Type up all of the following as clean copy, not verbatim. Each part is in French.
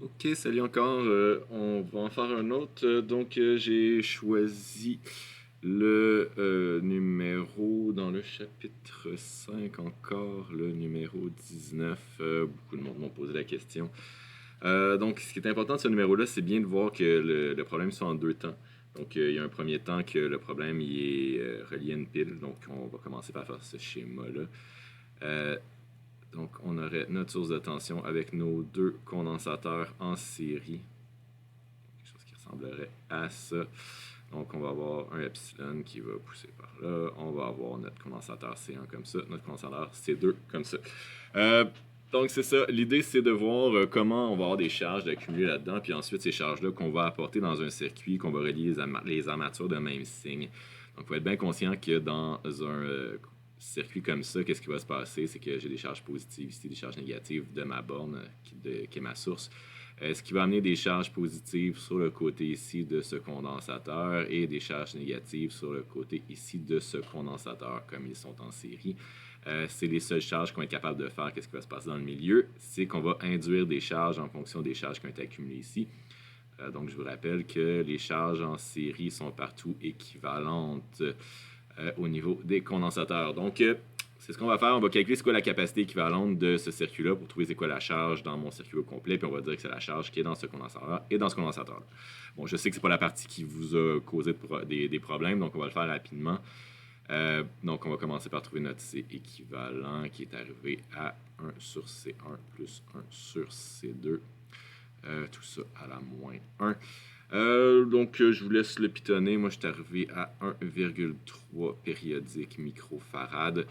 Ok, salut encore. On va en faire un autre. J'ai choisi le numéro dans le chapitre 5 encore, le numéro 19. Beaucoup de monde m'ont posé la question. Ce qui est important de ce numéro-là, c'est bien de voir que le problème soit en deux temps. Il y a un premier temps que le problème il est relié à une pile. Donc, on va commencer par faire ce schéma-là. Euh, on aurait notre source de tension avec nos deux condensateurs en série. Quelque chose qui ressemblerait à ça. Donc, on va avoir un epsilon qui va pousser par là. On va avoir notre condensateur C1 comme ça, notre condensateur C2 comme ça. Euh, c'est ça. L'idée, c'est de voir comment on va avoir des charges d'accumuler là-dedans, puis ensuite ces charges-là qu'on va apporter dans un circuit, qu'on va relier les armatures de même signe. Donc, il faut être bien conscient que dans un circuit comme ça, qu'est-ce qui va se passer? C'est que j'ai des charges positives ici, des charges négatives de ma borne, qui est ma source. Ce qui va amener des charges positives sur le côté ici de ce condensateur et des charges négatives sur le côté ici de ce condensateur, comme ils sont en série. C'est les seules charges qu'on est capable de faire. Qu'est-ce qui va se passer dans le milieu? C'est qu'on va induire des charges en fonction des charges qui ont été accumulées ici. Donc, je vous rappelle que les charges en série sont partout équivalentes au niveau des condensateurs. C'est ce qu'on va faire. On va calculer c'est quoi la capacité équivalente de ce circuit-là pour trouver c'est quoi la charge dans mon circuit au complet. Puis on va dire que c'est la charge qui est dans ce condensateur-là et dans ce condensateur-là. Bon, je sais que c'est pas la partie qui vous a causé des problèmes, donc on va le faire rapidement. On va commencer par trouver notre C équivalent qui est arrivé à 1 sur C1 plus 1 sur C2. Tout ça à la moins 1. Je vous laisse le pitonner. Moi, je suis arrivé à 1,3 périodique microfarad.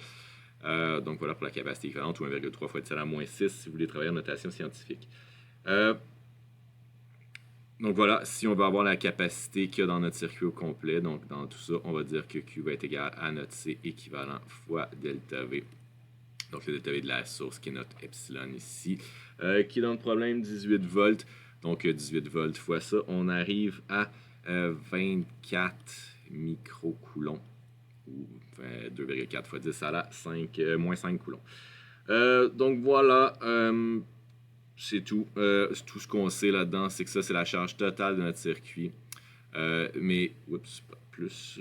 Voilà pour la capacité équivalente, ou 1,3 fois 10 à la moins 6 si vous voulez travailler en notation scientifique. Voilà, si on veut avoir la capacité qu'il y a dans notre circuit au complet, donc dans tout ça, on va dire que Q va être égal à notre C équivalent fois delta V. Donc le delta V de la source qui est notre epsilon ici, qui est dans le problème 18 volts. Donc 18 volts fois ça, on arrive à 24 microcoulombs, ou 2,4 fois 10 à la moins 5 coulombs. C'est tout. Tout ce qu'on sait là-dedans, c'est que ça, c'est la charge totale de notre circuit. Plus...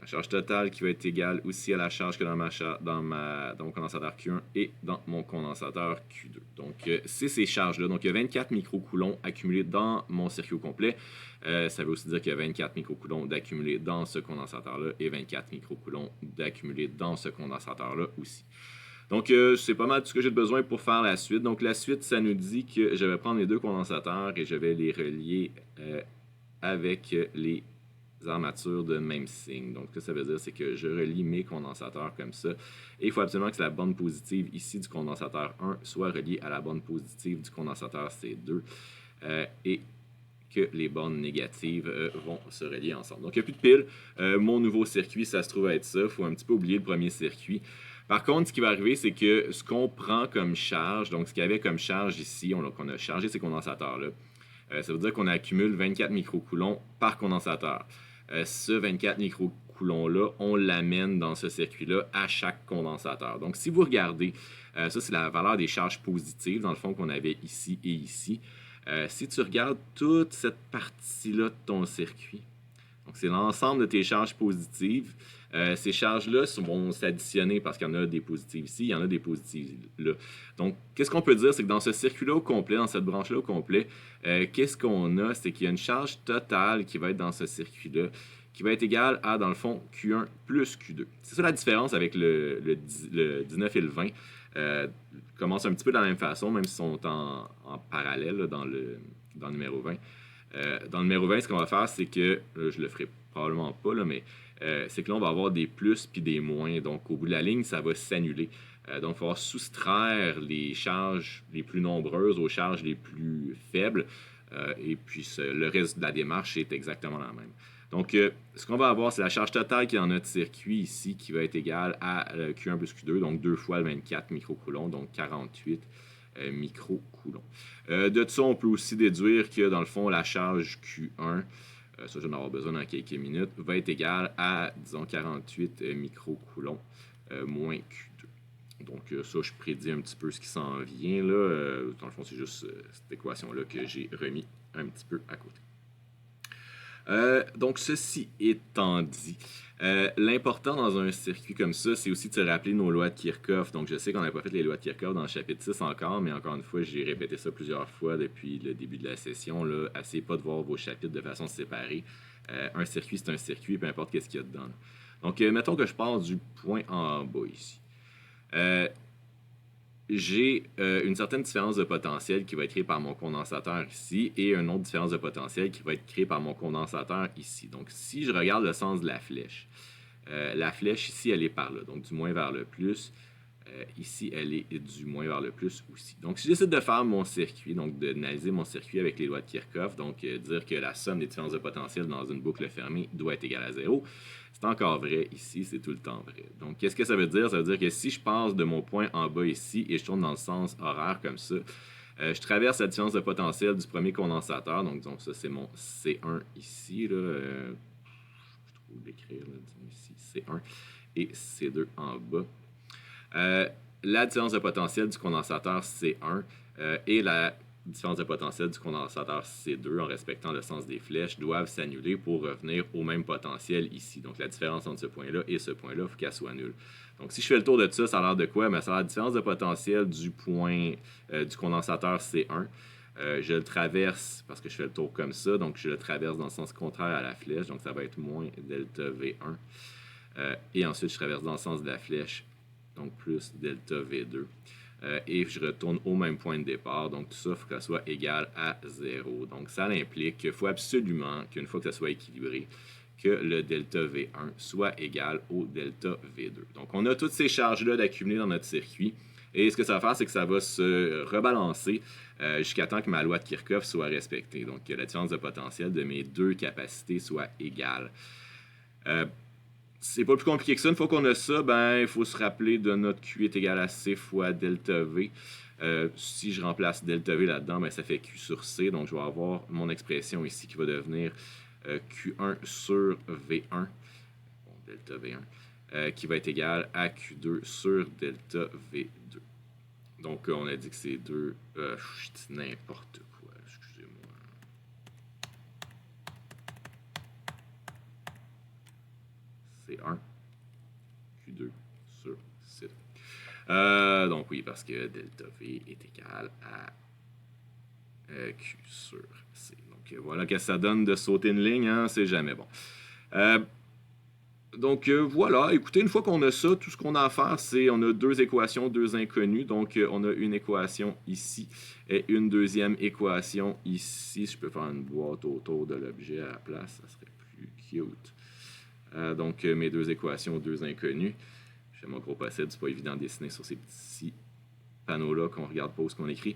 La charge totale qui va être égale aussi à la charge que dans mon condensateur Q1 et dans mon condensateur Q2. C'est ces charges-là. Donc, il y a 24 microcoulombs accumulés dans mon circuit au complet. Ça veut aussi dire qu'il y a 24 microcoulombs d'accumulés dans ce condensateur-là et 24 microcoulombs d'accumulés dans ce condensateur-là aussi. C'est pas mal tout ce que j'ai besoin pour faire la suite. Donc, la suite, ça nous dit que je vais prendre les deux condensateurs et je vais les relier avec les armatures de même signe. Donc, ce que ça veut dire, c'est que je relie mes condensateurs comme ça. Et il faut absolument que la borne positive ici du condensateur 1 soit reliée à la borne positive du condensateur C2. Et que les bornes négatives vont se relier ensemble. Donc, il n'y a plus de piles. Mon nouveau circuit, ça se trouve être ça. Il faut un petit peu oublier le premier circuit. Par contre, ce qui va arriver, c'est que ce qu'on prend comme charge, donc ce qu'il y avait comme charge ici, qu'on a chargé ces condensateurs-là, ça veut dire qu'on accumule 24 microcoulombs par condensateur. Ce 24 microcoulombs-là, on l'amène dans ce circuit-là à chaque condensateur. Donc, si vous regardez, ça, c'est la valeur des charges positives, dans le fond, qu'on avait ici et ici. Si tu regardes toute cette partie-là de ton circuit, donc c'est l'ensemble de tes charges positives. Ces charges-là vont s'additionner parce qu'il y en a des positives ici, il y en a des positives là. Donc, qu'est-ce qu'on peut dire? C'est que dans ce circuit-là au complet, dans cette branche-là au complet, qu'est-ce qu'on a? C'est qu'il y a une charge totale qui va être dans ce circuit-là, qui va être égale à, dans le fond, Q1 plus Q2. C'est ça la différence avec le 19 et le 20. Commence un petit peu de la même façon, même s'ils sont en parallèle là, dans le numéro 20. Dans le numéro 20, ce qu'on va faire, c'est que, je le ferai probablement pas, là, mais c'est que là, on va avoir des plus puis des moins. Donc, au bout de la ligne, ça va s'annuler. Donc, il va falloir soustraire les charges les plus nombreuses aux charges les plus faibles. Et puis, le reste de la démarche est exactement la même. Donc, ce qu'on va avoir, c'est la charge totale qui est dans notre circuit ici, qui va être égale à Q1 plus Q2, donc 2 fois le 24 microcoulombs, donc 48 microcoulombs. De ça, on peut aussi déduire que, dans le fond, la charge Q1, ça, je vais en avoir besoin dans quelques minutes, va être égale à, disons, 48 microcoulombs moins Q2. Donc ça, je prédis un petit peu ce qui s'en vient. Là. Dans le fond, c'est juste cette équation-là que j'ai remis un petit peu à côté. Donc, ceci étant dit, l'important dans un circuit comme ça, c'est aussi de se rappeler nos lois de Kirchhoff. Donc, je sais qu'on n'a pas fait les lois de Kirchhoff dans le chapitre 6 encore, mais encore une fois, j'ai répété ça plusieurs fois depuis le début de la session. Là. Essayez pas de voir vos chapitres de façon séparée. Un circuit, c'est un circuit, peu importe qu'est-ce qu'il y a dedans. Là. Donc, mettons que je pars du point en bas ici. J'ai une certaine différence de potentiel qui va être créée par mon condensateur ici et une autre différence de potentiel qui va être créée par mon condensateur ici. Donc, si je regarde le sens de la flèche ici, elle est par là, donc du moins vers le plus. Ici, elle est du moins vers le plus aussi. Donc, si j'essaie de faire mon circuit, donc d'analyser mon circuit avec les lois de Kirchhoff, donc dire que la somme des différences de potentiel dans une boucle fermée doit être égale à 0, c'est encore vrai ici, c'est tout le temps vrai. Donc, qu'est-ce que ça veut dire? Ça veut dire que si je passe de mon point en bas ici et je tourne dans le sens horaire comme ça, je traverse la différence de potentiel du premier condensateur. Donc, disons que ça, c'est mon C1 ici. Là, je trouve l'écrire, disons ici, C1 et C2 en bas. La différence de potentiel du condensateur C1 et la différence de potentiel du condensateur C2 en respectant le sens des flèches doivent s'annuler pour revenir au même potentiel ici. Donc la différence entre ce point-là et ce point-là, il faut qu'elle soit nulle. Donc si je fais le tour de ça, ça a l'air de quoi? Mais ça a l'air de la différence de potentiel du point du condensateur C1. Je le traverse parce que je fais le tour comme ça, donc je le traverse dans le sens contraire à la flèche, donc ça va être moins delta V1. Et ensuite, je traverse dans le sens de la flèche, donc plus delta V2. Et je retourne au même point de départ. Donc tout ça, il faut que ça soit égal à 0. Donc ça implique qu'il faut absolument qu'une fois que ça soit équilibré, que le delta V1 soit égal au delta V2. Donc on a toutes ces charges-là d'accumuler dans notre circuit. Et ce que ça va faire, c'est que ça va se rebalancer jusqu'à temps que ma loi de Kirchhoff soit respectée. Donc que la différence de potentiel de mes deux capacités soit égale. C'est pas plus compliqué que ça. Une fois qu'on a ça, il faut se rappeler de notre Q est égal à C fois delta V. Si je remplace delta V là-dedans, ça fait Q sur C. Donc, je vais avoir mon expression ici qui va devenir Q1 sur V1, bon, delta V1, qui va être égal à Q2 sur delta V2. Donc, on a dit que c'est deux... n'importe quoi, excusez-moi. C1, Q2 sur C2. Donc oui, parce que delta V est égal à Q sur C. Donc voilà que ça donne de sauter une ligne, hein, c'est jamais bon. Donc voilà, écoutez, une fois qu'on a ça, tout ce qu'on a à faire, c'est on a deux équations, deux inconnues. Donc on a une équation ici et une deuxième équation ici. Si je peux faire une boîte autour de l'objet à la place, ça serait plus cute. Donc, mes deux équations, deux inconnues. Je fais mon gros possède, c'est pas évident de dessiner sur ces petits panneaux-là qu'on regarde pas où ce qu'on écrit.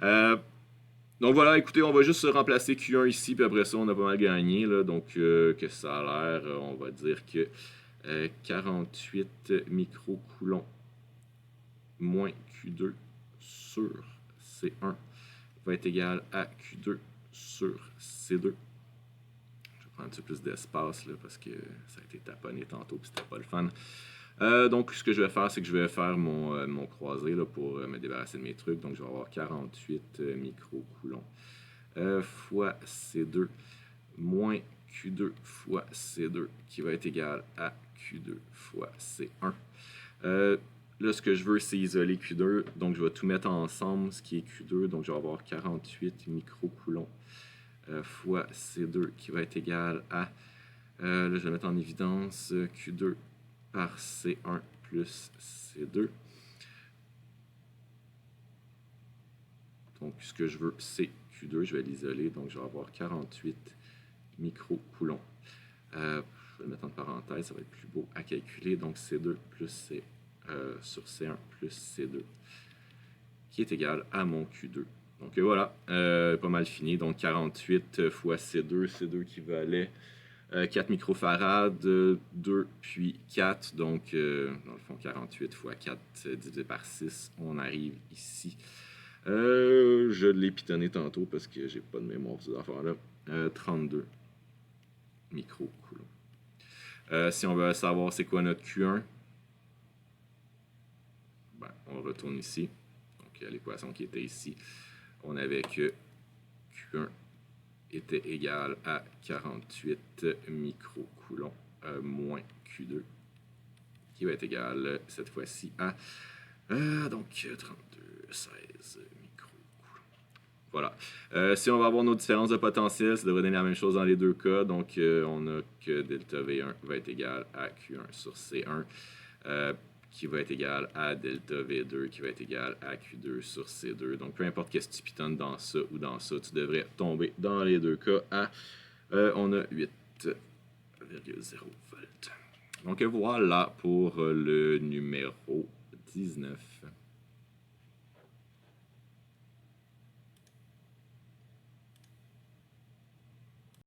Donc voilà, écoutez, on va juste se remplacer Q1 ici, puis après ça, on a pas mal gagné. Là, donc, que ça a l'air, on va dire que 48 microcoulomb moins Q2 sur C1 va être égal à Q2 sur C2. Prendre un petit peu plus d'espace là, parce que ça a été taponné tantôt et c'était pas le fun. Donc, ce que je vais faire, c'est que je vais faire mon croisé là, pour me débarrasser de mes trucs. Donc, je vais avoir 48 microcoulomb fois C2 moins Q2 fois C2 qui va être égal à Q2 fois C1. Là, ce que je veux, c'est isoler Q2. Donc, je vais tout mettre ensemble, ce qui est Q2. Donc, je vais avoir 48 microcoulomb fois C2 qui va être égal à, là je vais mettre en évidence Q2 par C1 plus C2. Donc ce que je veux c'est Q2, je vais l'isoler, donc je vais avoir 48 microcoulomb. Je vais le mettre en parenthèse, ça va être plus beau à calculer, donc C2 plus C sur C1 plus C2 qui est égal à mon Q2. Donc voilà, pas mal fini. Donc 48 fois C2, C2 qui valait 4 microfarades, 2 puis 4. Donc dans le fond 48 fois 4 divisé par 6, on arrive ici. Je l'ai pitonné tantôt parce que j'ai pas de mémoire de ces affaires-là. 32 microcoulomb. Si on veut savoir c'est quoi notre Q1, on retourne ici. Donc, l'équation qui était ici, on avait que Q1 était égal à 48 microcoulombs moins Q2, qui va être égal, cette fois-ci, à donc 32, 16 microcoulombs. Voilà. Si on va avoir nos différences de potentiel, ça devrait donner la même chose dans les deux cas. Donc, on a que delta V1 va être égal à Q1 sur C1, qui va être égal à delta V2, qui va être égal à Q2 sur C2. Donc, peu importe qu'est-ce que tu pitonnes dans ça ou dans ça, tu devrais tomber dans les deux cas à, on a 8,0 volts. Donc, voilà pour le numéro 19.